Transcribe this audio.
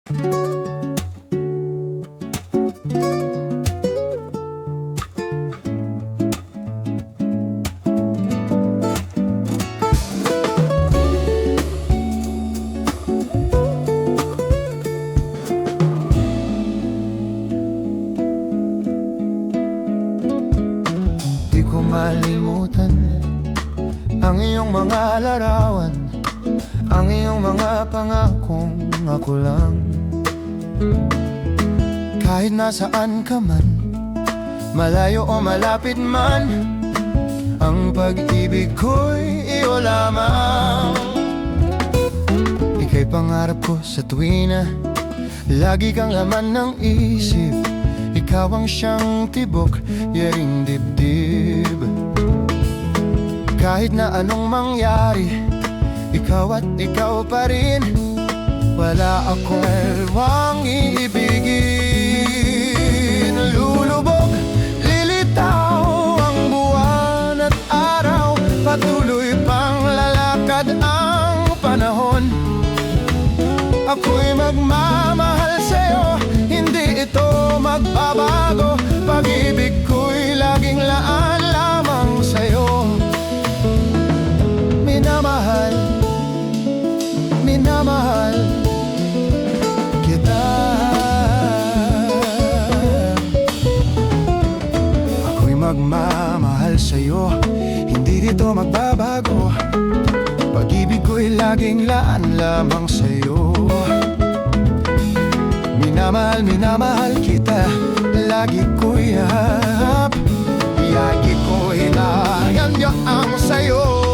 Di ko malimutan ang iyong mga larawan, ang iyong mga pangakong ako lang. Kahit nasaan ka man, malayo o malapit man, ang pag-ibig ko'y iyo lamang. Ika'y pangarap ko sa tuwina, lagi kang laman ng isip. Ikaw ang siyang tibok, yaring dibdib. Kahit na anong mangyari, ikaw at ikaw pa rin. Wala akong elwang iibigin. Lulubog, lilitaw ang buwan at araw. Patuloy pang lalakad ang panahon. Ako'y magmamahal sa'yo, hindi ito magbabago. Pag-ibig ko'y laging laan lamang sa'yo. Minamahal, minamahal kita. Ako'y magmamahal sa'yo, hindi dito magbabago. Pag-ibig ko'y laging laan lamang sa'yo. Minamahal, minamahal kita, lagi ko'y hahap. Lagi ko hinahangad ang sa'yo.